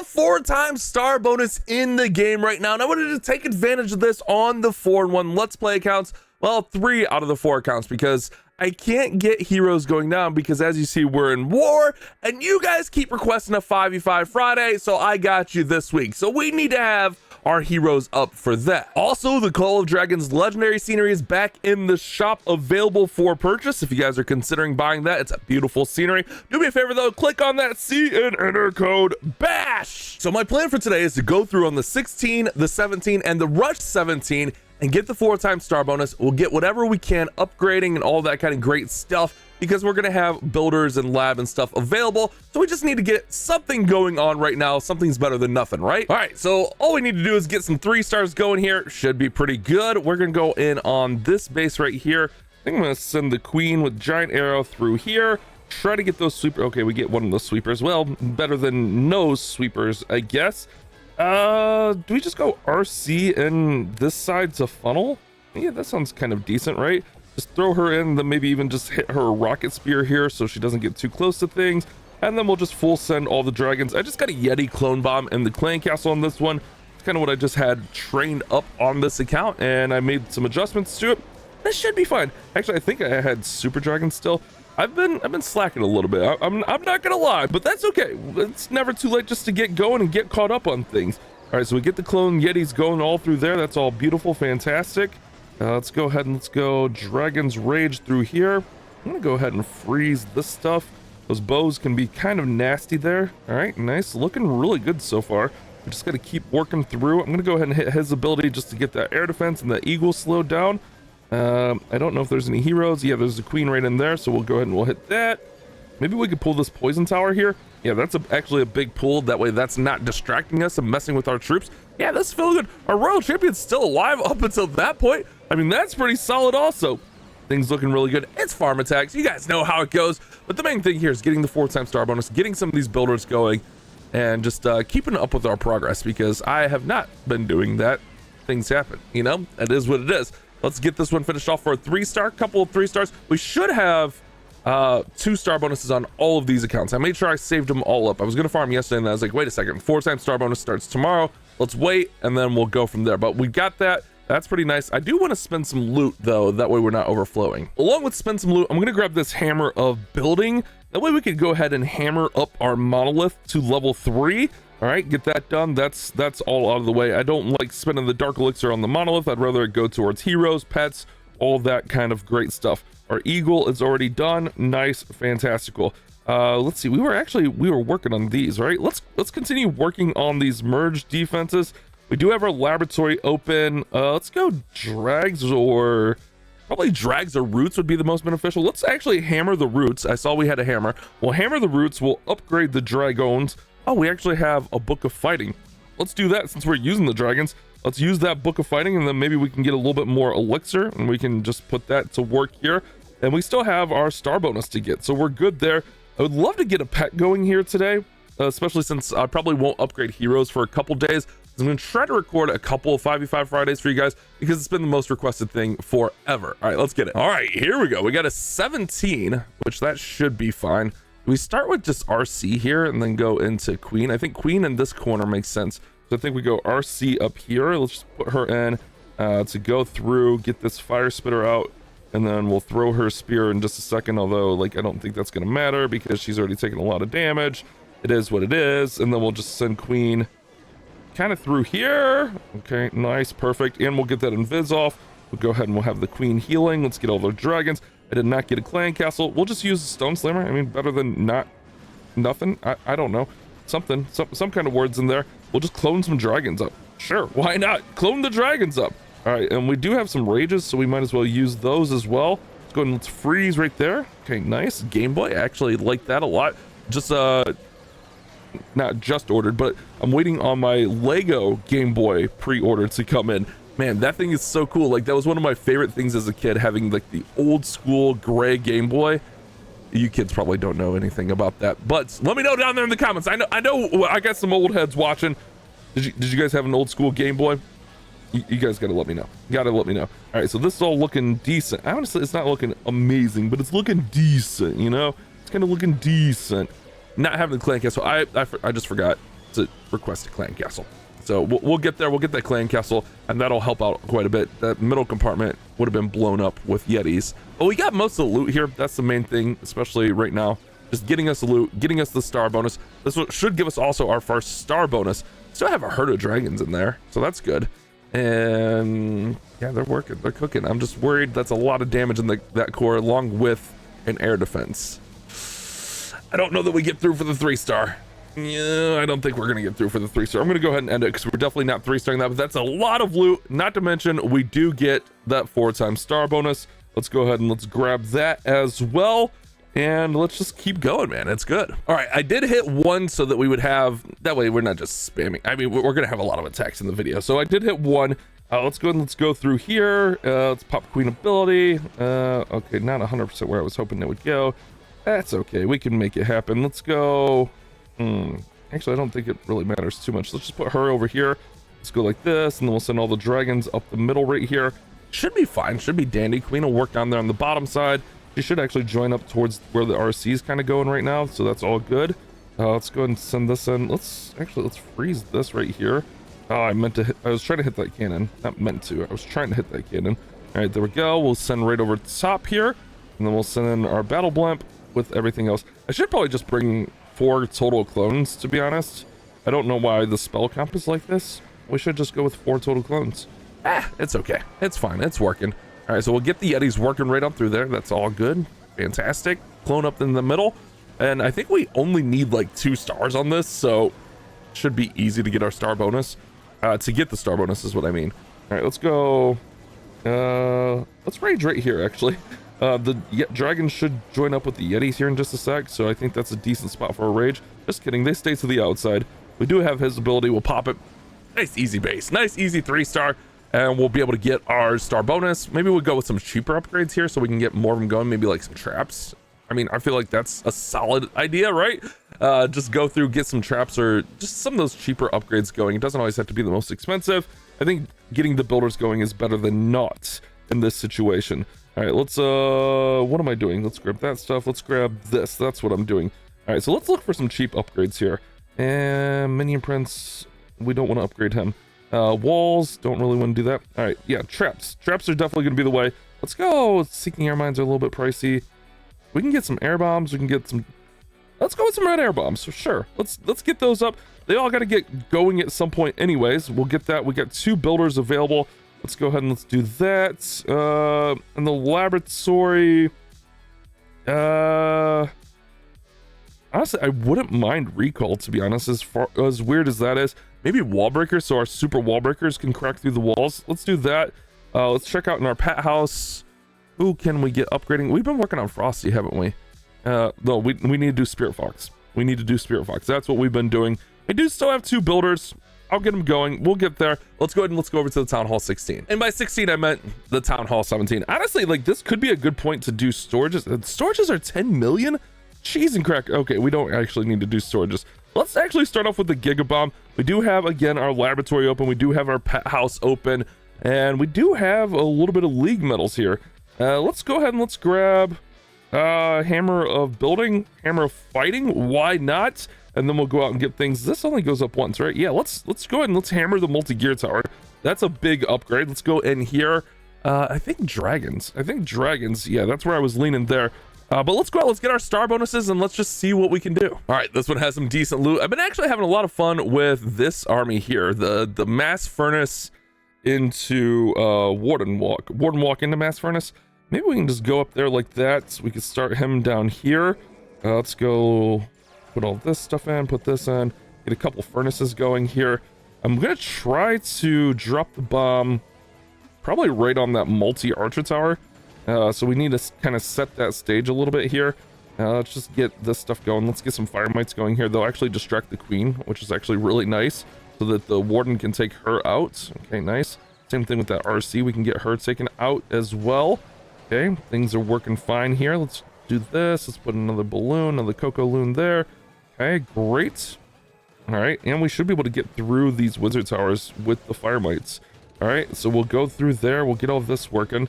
the 4-time star bonus in the game right now, and I wanted to take advantage of this on the 4-in-1 Let's Play accounts. Well, 3 out of the 4 accounts, because I can't get heroes going down because, as you see, we're in war, and you guys keep requesting a 5v5 Friday, so I got you this week. So we need to have our heroes up for that. Also, the Call of Dragons legendary scenery is back in the shop, available for purchase. If you guys are considering buying that, it's a beautiful scenery. Do me a favor though, click on that C and enter code BASH. So my plan for today is to go through on the 16, the 17, and the Rushed 17 and get the 4-time star bonus. We'll get whatever we can, upgrading and all that kind of great stuff, because we're gonna have builders and lab and stuff available. So we just need to get something going on right now. Something's better than nothing, right? All right, so all we need to do is get some 3 stars going here. Should be pretty good. We're gonna go in on this base right here. I think I'm gonna send the queen with giant arrow through here. Try to get those sweepers. Okay, we get one of the sweepers. Well, better than no sweepers, I guess. Do we just go RC and this side to funnel? Yeah, that sounds kind of decent, right? Just throw her in, then maybe even just hit her rocket spear here so she doesn't get too close to things. And then we'll just full send all the dragons. I just got a Yeti clone bomb in the clan castle on this one. It's kind of what I just had trained up on this account, and I made some adjustments to it. This should be fine. Actually, I think I had super dragons still. I've been slacking a little bit. I'm not gonna lie, but that's okay. It's never too late just to get going and get caught up on things. All right, so we get the clone Yetis going all through there. That's all beautiful, fantastic. Let's go ahead and let's go Dragon's Rage through here. I'm gonna go ahead and freeze this stuff. Those bows can be kind of nasty there. All right, nice, looking really good so far. We just gotta keep working through. I'm gonna go ahead and hit his ability just to get that air defense and the eagle slowed down. I don't know if there's any heroes. Yeah, there's a queen right in there, so we'll go ahead and we'll hit that. Maybe we could pull this poison tower here. Yeah, that's actually a big pull. That way that's not distracting us and messing with our troops. Yeah, that's feeling good. Our royal champion's still alive up until that point. I mean, that's pretty solid also. Things looking really good. It's farm attacks. You guys know how it goes. But the main thing here is getting the 4-time star bonus, getting some of these builders going, and just keeping up with our progress, because I have not been doing that. Things happen, you know? It is what it is. Let's get this one finished off for a 3-star, couple of 3 stars. We should have 2 star bonuses on all of these accounts. I made sure I saved them all up. I was gonna farm yesterday and I was like, wait a second, 4-time star bonus starts tomorrow. Let's wait and then we'll go from there. But we got that. That's pretty nice. I do want to spend some loot though, that way we're not overflowing. Along with spend some loot, I'm gonna grab this hammer of building. That way we could go ahead and hammer up our monolith to level 3. All right, get that done. That's all out of the way. I don't like spending the dark elixir on the monolith. I'd rather it go towards heroes, pets, all that kind of great stuff. Our eagle is already done. Nice, fantastical. Let's see. We were working on these, right? Let's continue working on these merge defenses. We do have our laboratory open. Let's go drags, or probably drags or roots would be the most beneficial. Let's actually hammer the roots. I saw we had a hammer. We'll hammer the roots. We'll upgrade the dragons. Oh, we actually have a book of fighting. Let's do that since we're using the dragons. Let's use that book of fighting, and then maybe we can get a little bit more elixir and we can just put that to work here. And we still have our star bonus to get, so we're good there. I would love to get a pet going here today, especially since I probably won't upgrade heroes for a couple days. I'm going to try to record a couple of 5v5 Fridays for you guys because it's been the most requested thing forever. All right, let's get it. All right, here we go. We got a 17, which that should be fine. We start with just RC here and then go into queen. I think queen in this corner makes sense. So I think we go RC up here. Let's just put her in to go through, get this fire spitter out, and then we'll throw her spear in just a second. Although, like, I don't think that's going to matter because she's already taken a lot of damage. It is what it is. And then we'll just send queen kind of through here. Okay, nice, perfect. And we'll get that invis off. We'll go ahead and we'll have the queen healing. Let's get all their dragons. I did not get a clan castle. We'll just use a stone slammer. I mean, better than nothing. I don't know. Some kind of words in there. We'll just clone some dragons up. Sure, why not? Clone the dragons up. All right, and we do have some rages, so we might as well use those as well. Let's go ahead and let's freeze right there. Okay, nice. Game Boy, I actually like that a lot. Just not just ordered, but I'm waiting on my Lego Game Boy pre-order to come in. Man, that thing is so cool. Like, that was one of my favorite things as a kid, having like the old school gray Game Boy. You kids probably don't know anything about that, but let me know down there in the comments. I know I got some old heads watching. Did you guys have an old school Game Boy? You guys gotta let me know. All right, so this is all looking decent. Honestly, it's not looking amazing, but it's looking decent, you know? It's kind of looking decent. Not having the clan castle. I just forgot. to request a clan castle. So we'll get there. We'll get that clan castle, and that'll help out quite a bit. That middle compartment would have been blown up with Yetis. But we got most of the loot here. That's the main thing, especially right now. Just getting us the loot, getting us the star bonus. This should give us also our first star bonus. Still have a herd of dragons in there, so that's good. And yeah, they're working. They're cooking. I'm just worried that's a lot of damage in that core, along with an air defense. I don't know that we get through for the 3-star. Yeah, I don't think we're gonna get through for the 3-star. I'm gonna go ahead and end it because we're definitely not 3-starring that, but that's a lot of loot. Not to mention we do get that 4-time star bonus. Let's go ahead and let's grab that as well, and let's just keep going, man. It's good. All right, I did hit 1 so that we would have, that way we're not just spamming. I mean, we're gonna have a lot of attacks in the video, so I did hit 1. Let's go and let's go through here. Let's pop queen ability. Okay, not 100% where I was hoping it would go. That's okay, we can make it happen. Let's go. Actually, I don't think it really matters too much. Let's just put her over here. Let's go like this, and then we'll send all the dragons up the middle right here. Should be fine, should be dandy. Queen will work down there on the bottom side. She should actually join up towards where the RC is kind of going right now, so that's all good. Let's go ahead and send this in. Let's freeze this right here. Oh, I was trying to hit that cannon. Not meant to, I was trying to hit that cannon. All right, there we go. We'll send right over the top here, and then we'll send in our battle blimp with everything else. I should probably just bring 4 total clones, to be honest. I don't know why the spell comp is like this. We should just go with 4 total clones. It's okay, it's fine, it's working. All right, so we'll get the Yetis working right up through there. That's all good, fantastic. Clone up in the middle, and I think we only need like 2 stars on this, so it should be easy to get our star bonus. To get the star bonus is what I mean. All right, let's go. Let's rage right here, actually. The dragons should join up with the Yetis here in just a sec, so I think that's a decent spot for a rage. Just kidding, they stay to the outside. We do have his ability, we'll pop it. Nice easy base, nice easy 3-star, and we'll be able to get our star bonus. Maybe we'll go with some cheaper upgrades here so we can get more of them going, maybe like some traps. I mean, I feel like that's a solid idea, right? Just go through, get some traps or just some of those cheaper upgrades going. It doesn't always have to be the most expensive. I think getting the builders going is better than not in this situation. All right, let's what am I doing? Let's grab that stuff. Let's grab this. That's what I'm doing. All right, so let's look for some cheap upgrades here. And minion prince, we don't want to upgrade him. Walls, don't really want to do that. All right, yeah, traps are definitely going to be the way. Let's go. Seeking air mines are a little bit pricey. We can get some air bombs. We can get some, let's go with some red air bombs for sure. Let's get those up. They all got to get going at some point anyways. We'll get that. We got 2 builders available. Let's go ahead and let's do that. In the laboratory, honestly, I wouldn't mind recall, to be honest, as weird as that is. Maybe wall breakers, so our super wall breakers can crack through the walls. Let's do that. Let's check out in our pet house. Who can we get upgrading? We've been working on Frosty, haven't we? No, we need to do Spirit Fox. We need to do Spirit Fox. That's what we've been doing. I do still have 2 builders. I'll get them going. We'll get there. Let's go ahead and let's go over to the Town Hall 16. And by 16, I meant the Town Hall 17. Honestly, like, this could be a good point to do storages. Storages are 10 million? Cheese and crack. Okay, we don't actually need to do storages. Let's actually start off with the Giga Bomb. We do have, again, our laboratory open. We do have our pet house open. And we do have a little bit of league medals here. Let's go ahead and let's grab Hammer of Building, Hammer of Fighting. Why not? And then we'll go out and get things. This only goes up once, right? Yeah, let's go ahead and let's hammer the multi-gear tower. That's a big upgrade. Let's go in here. I think dragons. Yeah, that's where I was leaning there. But let's go out, let's get our star bonuses, and let's just see what we can do. All right, this one has some decent loot. I've been actually having a lot of fun with this army here. The mass furnace into Warden Walk into mass furnace. Maybe we can just go up there like that. We could start him down here. Let's go put all this stuff in, put this in, get a couple furnaces going here. I'm gonna try to drop the bomb probably right on that multi-archer tower. So we need to kind of set that stage a little bit here. Let's just get this stuff going. Let's get some fire mites going here. They'll actually distract the queen, which is actually really nice, so that the warden can take her out. Okay, nice. Same thing with that RC. We can get her taken out as well. Okay, things are working fine here. Let's do this. Let's put another balloon, another cocoa loon there. Okay, great. All right, and we should be able to get through these wizard towers with the fire mites. All right, so we'll go through there. We'll get all this working.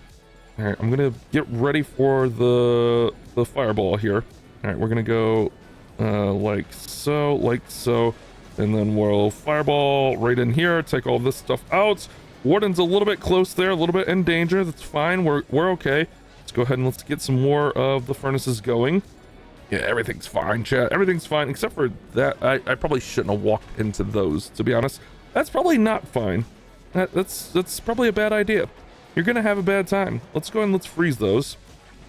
All right, I'm gonna get ready for the fireball here. All right, we're gonna go like so. And then we'll fireball right in here, take all this stuff out. Warden's a little bit close there, a little bit in danger. That's fine. We're okay. Let's go ahead and let's get some more of the furnaces going. Yeah, everything's fine, chat. Everything's fine, except for that. I probably shouldn't have walked into those, to be honest. That's probably not fine. That's probably a bad idea. You're gonna have a bad time. Let's go ahead and let's freeze those.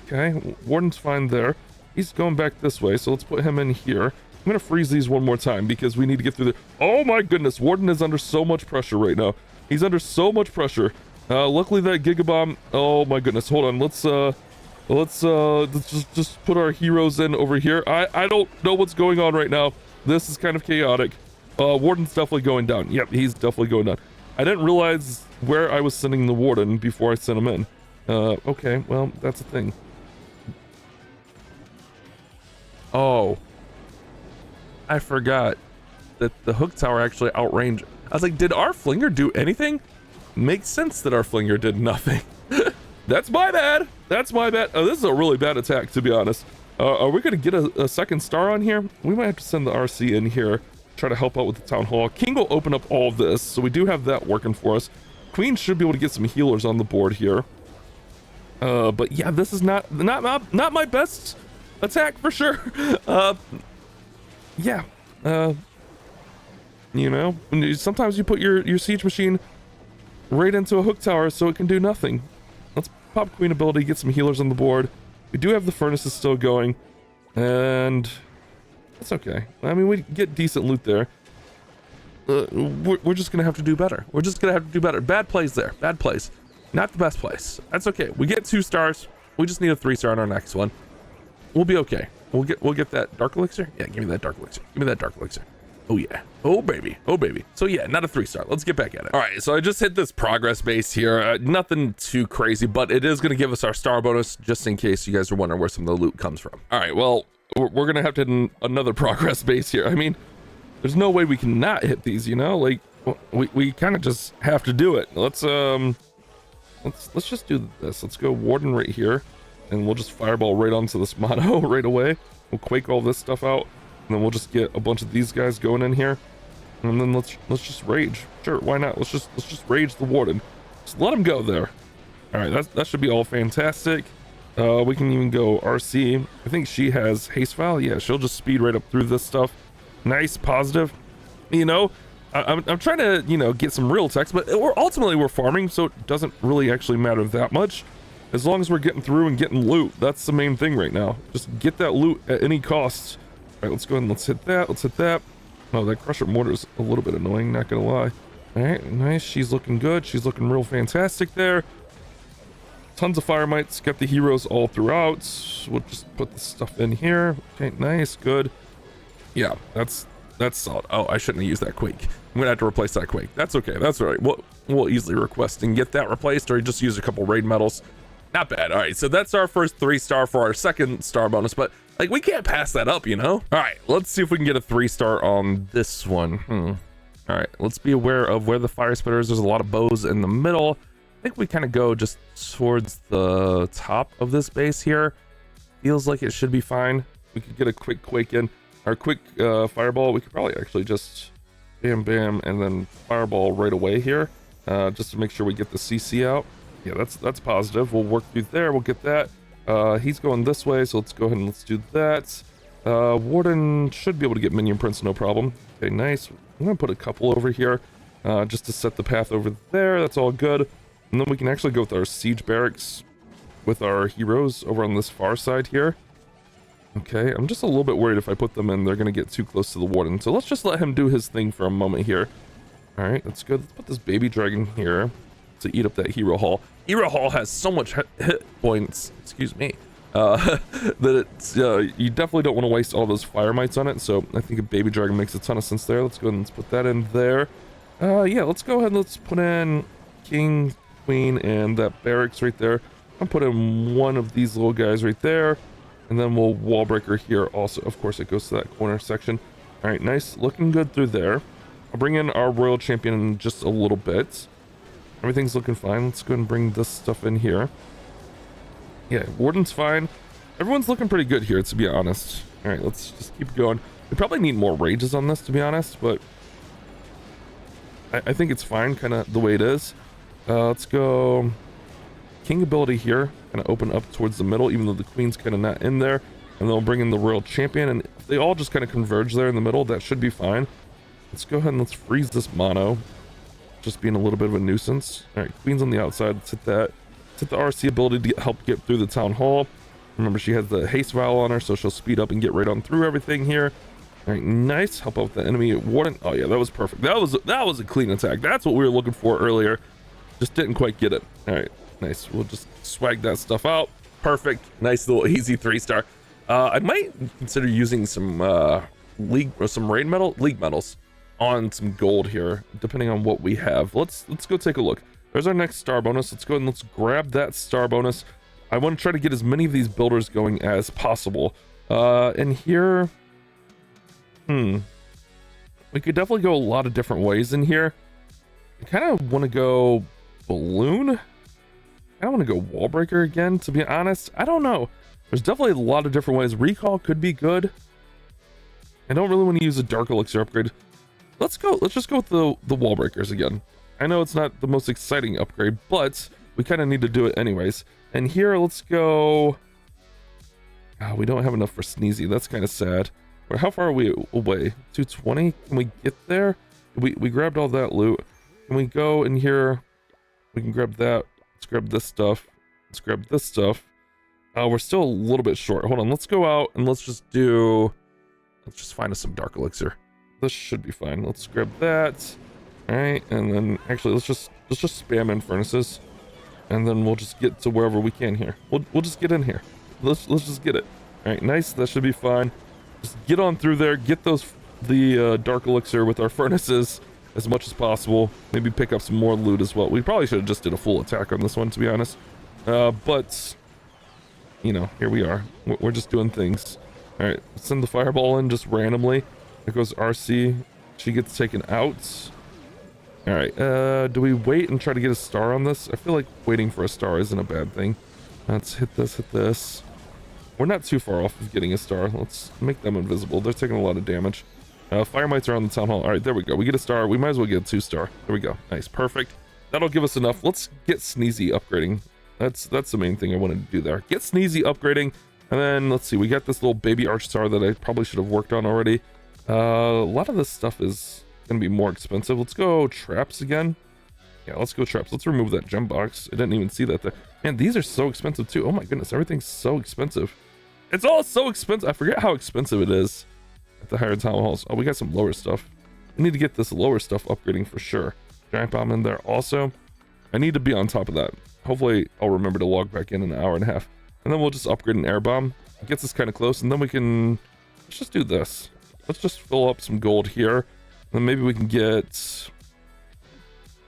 Okay, Warden's fine there. He's going back this way, so let's put him in here. I'm gonna freeze these one more time because we need to get through there. Oh my goodness, Warden is under so much pressure right now. He's under so much pressure. Luckily that Gigabomb. Oh my goodness, hold on. Let's just put our heroes in over here. I don't know what's going on right now. This is kind of chaotic. Warden's definitely going down. Yep, he's definitely going down. I didn't realize where I was sending the Warden before I sent him in. Okay, well, that's a thing. Oh, I forgot that the hook tower actually outrange. I was like, did our flinger do anything? Makes sense that our flinger did nothing. That's my bad. That's my bad. Oh, this is a really bad attack, to be honest. Are we gonna get a second star on here? We might have to send the RC in here, try to help out with the town hall. King will open up all of this, so we do have that working for us. Queen should be able to get some healers on the board here. But yeah, this is not my best attack for sure. Yeah. You know, sometimes you put your siege machine right into a hook tower so it can do nothing. Let's pop Queen ability, get some healers on the board. We do have the furnaces still going, and that's okay. I mean, we get decent loot there. We're just gonna have to do better. We're just gonna have to do better. Bad plays there. Bad plays. Not the best place. That's okay. We get 2 stars. We just need a 3-star on our next one. We'll be okay. We'll get that dark elixir. Yeah, give me that dark elixir. Give me that dark elixir. Oh yeah. Oh baby. Oh baby. So yeah, not a 3-star. Let's get back at it. All right, so I just hit this progress base here. Nothing too crazy, but it is going to give us our star bonus, just in case you guys are wondering where some of the loot comes from. All right, well, we're going to have to hit another progress base here. I mean, there's no way we can not hit these, you know? Like, we kind of just have to do it. Let's just do this. Let's go Warden right here, and we'll just fireball right onto this motto right away. We'll quake all this stuff out. And then we'll just get a bunch of these guys going in here, and then let's just rage. Sure, why not? Let's just rage the Warden. Just let him go there. All right, that should be all fantastic. We can even go RC. I think she has haste file. Yeah, she'll just speed right up through this stuff. Nice, positive. You know, I'm trying to, you know, get some real text, but we're farming, so it doesn't really actually matter that much. As long as we're getting through and getting loot, that's the main thing right now. Just get that loot at any cost. All right, let's go ahead and let's hit that. Let's hit that. Oh, that crusher mortar is a little bit annoying, not gonna lie. All right, nice. She's looking good. She's looking real fantastic there. Tons of fire mites. Got the heroes all throughout. We'll just put this stuff in here. Okay, nice, good. Yeah, that's solid. Oh, I shouldn't have used that quake. I'm gonna have to replace that quake. That's okay. That's all right. We'll easily request and get that replaced, or just use a couple raid medals. Not bad. All right, so that's our first 3-star for our second star bonus, but like, we can't pass that up, you know? All right, let's see if we can get a 3-star on this one. All right, let's be aware of where the fire spitter is. There's a lot of bows in the middle. I think we kind of go just towards the top of this base here. Feels like it should be fine. We could get a quick quake in. Our quick fireball, we could probably actually just bam, bam, and then fireball right away here, just to make sure we get the CC out. Yeah, that's positive. We'll work through there. We'll get that. He's going this way, so let's go ahead and let's do that. Warden should be able to get minion prints, no problem. Okay, nice. I'm gonna put a couple over here, just to set the path over there. That's all good. And then we can actually go with our siege barracks with our heroes over on this far side here. Okay, I'm just a little bit worried if I put them in, they're gonna get too close to the Warden. So let's just let him do his thing for a moment here. All right, that's good. Let's put this baby dragon here to eat up that hero hall. Hero hall has so much hit points, excuse me, that it's you definitely don't want to waste all those fire mites on it. So I think a baby dragon makes a ton of sense there. Let's go ahead and let's put that in there. Yeah, let's go ahead and let's put in king, queen, and that barracks right there. I'll put in one of these little guys right there, and then we'll wall breaker here also. Of course, it goes to that corner section. All right, nice, looking good through there. I'll bring in our royal champion in just a little bit. Everything's looking fine. Let's go ahead and bring this stuff in here. Yeah, Warden's fine. Everyone's looking pretty good here, to be honest. All right, let's just keep going. We probably need more rages on this, to be honest, but I think it's fine, kind of the way it is. Let's go king ability here, kind of open up towards the middle, even though the queen's kind of not in there. And then we'll bring in the royal champion, and if they all just kind of converge there in the middle, that should be fine. Let's go ahead and let's freeze this mono, just being a little bit of a nuisance. All right, queen's on the outside. Let's hit that. Let's hit the RC ability to help get through the town hall. Remember, she has the haste vial on her, so she'll speed up and get right on through everything here. All right, nice. Help out with the enemy warden. Oh yeah, that was perfect. That was a clean attack. That's what we were looking for earlier. Just didn't quite get it. All right, nice. We'll just swag that stuff out. Perfect. Nice little easy 3-star. I might consider using some league medals on some gold here, depending on what we have. Let's go take a look. There's our next star bonus. Let's go ahead and let's grab that star bonus. I want to try to get as many of these builders going as possible. And here, we could definitely go a lot of different ways in here. I kind of want to go balloon. I don't want to go wall breaker again, to be honest. I don't know. There's definitely a lot of different ways. Recall could be good. I don't really want to use a dark elixir upgrade. Let's just go with the wall breakers again. I know it's not the most exciting upgrade, but we kind of need to do it anyways. And here, let's go. We don't have enough for Sneezy. That's kind of sad. How far are we away? 220? Can we get there? We grabbed all that loot. Can we go in here? We can grab that. Let's grab this stuff. Let's grab this stuff. We're still a little bit short. Hold on. Let's go out and let's just find us some dark elixir. This should be fine. Let's grab that. All right, and then actually let's just spam in furnaces, and then we'll just get to wherever we can here. We'll just get in here. Let's just get it. All right, nice. That should be fine. Just get on through there. Get the dark elixir with our furnaces as much as possible. Maybe pick up some more loot as well. We probably should have just did a full attack on this one, to be honest. But you know, here we are. We're just doing things. All right, send the fireball in just randomly. There goes RC. She gets taken out. All right, do we wait and try to get a star on this? I feel like waiting for a star isn't a bad thing. Let's hit this. We're not too far off of getting a star. Let's make them invisible. They're taking a lot of damage. Fire mites are on the town hall. All right, there we go. We get a star. We might as well get a 2-star. There we go. Nice, perfect. That'll give us enough. Let's get Sneezy upgrading. That's the main thing I wanted to do there. Get Sneezy upgrading, and then let's see. We got this little baby arch star that I probably should have worked on already. A lot of this stuff is gonna be more expensive. Let's go traps again. Yeah, let's go traps. Let's remove that gem box. I didn't even see that there. Man, these are so expensive too. Oh my goodness, everything's so expensive. It's all so expensive. I forget how expensive it is at the higher town halls. Oh, we got some lower stuff. I need to get this lower stuff upgrading for sure. Giant bomb in there also. I need to be on top of that. Hopefully I'll remember to log back in an hour and a half, and then we'll just upgrade an air bomb. It gets us kind of close, and then we can let's just do this. Let's just fill up some gold here. Then maybe we can get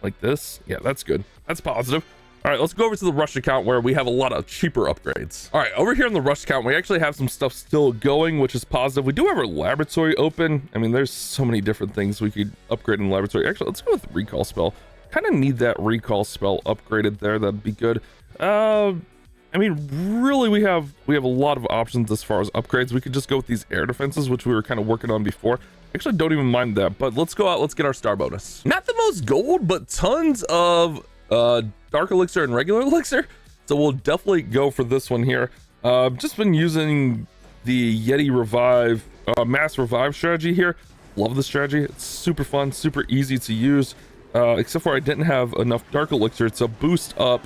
like this. Yeah, that's good. That's positive. All right, let's go over to the Rushed account where we have a lot of cheaper upgrades. All right, over here on the Rushed account, we actually have some stuff still going, which is positive. We do have our laboratory open. I mean, there's so many different things we could upgrade in the laboratory. Actually, let's go with recall spell. Kind of need that recall spell upgraded there. That'd be good. I mean, really, we have a lot of options as far as upgrades. We could just go with these air defenses, which we were kind of working on before. Actually, don't even mind that, but let's go out. Let's get our star bonus. Not the most gold, but tons of dark elixir and regular elixir. So we'll definitely go for this one here. Just been using the Yeti revive, mass revive strategy here. Love the strategy. It's super fun, super easy to use. Except for I didn't have enough dark elixir to boost up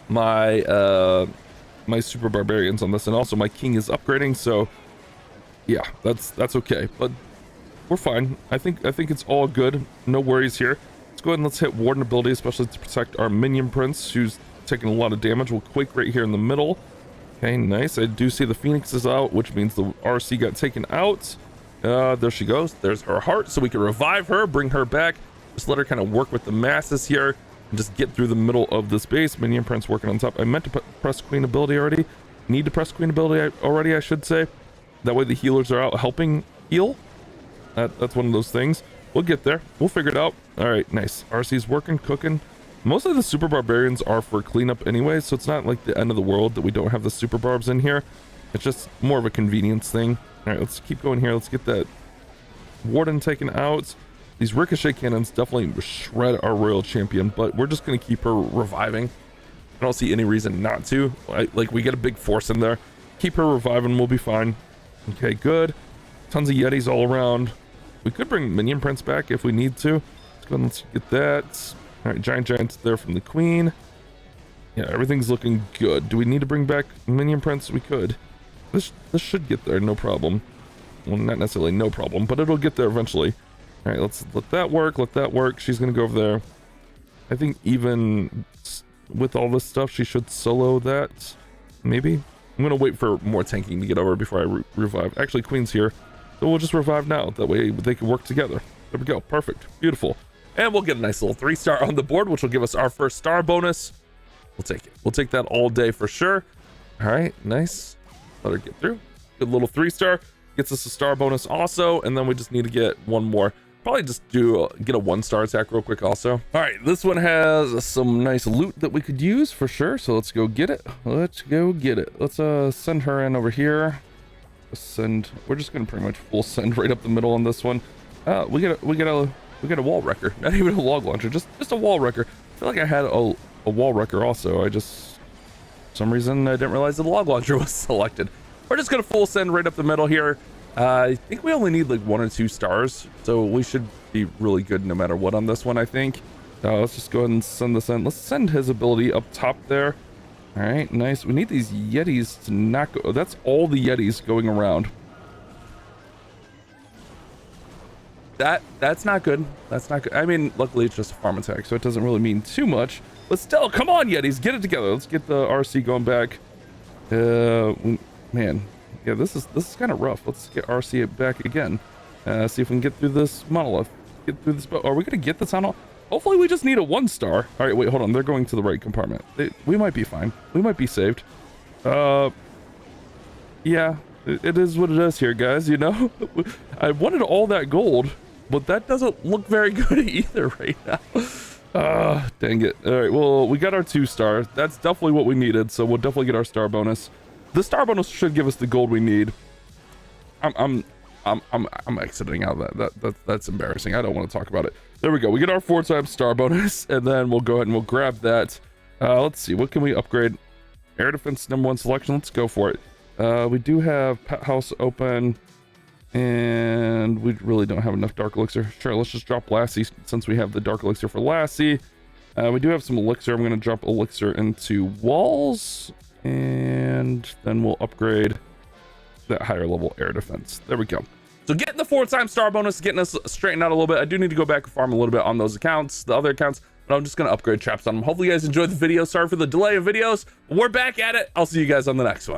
my my super barbarians on this, and also my king is upgrading, so yeah, that's okay, but we're fine. I think it's all good. No worries here. Let's go ahead and let's hit warden ability, especially to protect our minion prince, who's taking a lot of damage. We'll quake right here in the middle. Okay, nice. I do see the phoenix is out, which means the RC got taken out. There she goes. There's her heart, so we can revive her, bring her back. Just let her kind of work with the masses here and just get through the middle of this base. Minion prince working on top. I meant to press queen ability already. Need to press queen ability already, I should say. That way the healers are out helping heal. That's one of those things. We'll get there. We'll figure it out. All right, nice. RC's working, cooking. Most of the super barbarians are for cleanup anyway, so it's not like the end of the world that we don't have the super barbs in here. It's just more of a convenience thing. All right, let's keep going here. Let's get that warden taken out. These ricochet cannons definitely shred our royal champion, but we're just going to keep her reviving. I don't see any reason not to. Like, we get a big force in there. Keep her reviving, we'll be fine. Okay, good. Tons of Yetis all around. We could bring Minion Prince back if we need to. Let's go and let's get that. All right, Giant's there from the Queen. Yeah, everything's looking good. Do we need to bring back Minion Prince? We could. This should get there, no problem. Well, not necessarily no problem, but it'll get there eventually. All right, let's let that work. Let that work. She's gonna go over there. I think even with all this stuff, she should solo that. Maybe. I'm gonna wait for more tanking to get over before I revive. Actually, Queen's here, so we'll just revive now. That way they can work together. There we go. Perfect. Beautiful. And we'll get a nice little 3-star on the board, which will give us our first star bonus. We'll take it. We'll take that all day for sure. All right, nice. Let her get through. Good little 3-star. Gets us a star bonus also, and then we just need to get one more. Probably just get a 1-star attack real quick also. All right, this one has some nice loot that we could use for sure, so let's go get it. Let's go get it. Let's send her in over here. We're just gonna pretty much full send right up the middle on this one. We got a wall wrecker. Not even a log launcher, just a wall wrecker. I feel like I had a wall wrecker also. For some reason I didn't realize the log launcher was selected. We're just gonna full send right up the middle here. I think we only need like 1 or 2 stars, so we should be really good no matter what on this one, I think. Let's just go ahead and send this in. Let's send his ability up top there. All right, nice. We need these Yetis to not go. That's all the Yetis going around. That's not good. That's not good. I mean, luckily it's just a farm attack, so it doesn't really mean too much. But still, come on, Yetis, get it together. Let's get the RC going back. Man. Yeah, this is kind of rough. Let's get RC back again. See if we can get through this monolith. Get through this. Are we gonna get the tunnel? Hopefully, we just need a 1-star. All right, wait, hold on. They're going to the right compartment. We might be fine. We might be saved. Yeah, it is what it is here, guys. You know, I wanted all that gold, but that doesn't look very good either right now. Dang it. All right, well, we got our 2-star. That's definitely what we needed. So we'll definitely get our star bonus. The star bonus should give us the gold we need. I'm exiting out of that. That's embarrassing. I don't want to talk about it. There we go. We get our 4-time star bonus, and then we'll go ahead and we'll grab that. Let's see. What can we upgrade? Air defense #1 selection. Let's go for it. We do have pet house open, and we really don't have enough dark elixir. Sure, let's just drop Lassie since we have the dark elixir for Lassie. We do have some elixir. I'm going to drop elixir into walls, and then we'll upgrade that higher level air defense. There we go. So getting the 4-time star bonus, getting us straightened out a little bit. I do need to go back and farm a little bit on those accounts, the other accounts, but I'm just going to upgrade traps on them. Hopefully you guys enjoyed the video. Sorry for the delay of videos. We're back at it. I'll see you guys on the next one.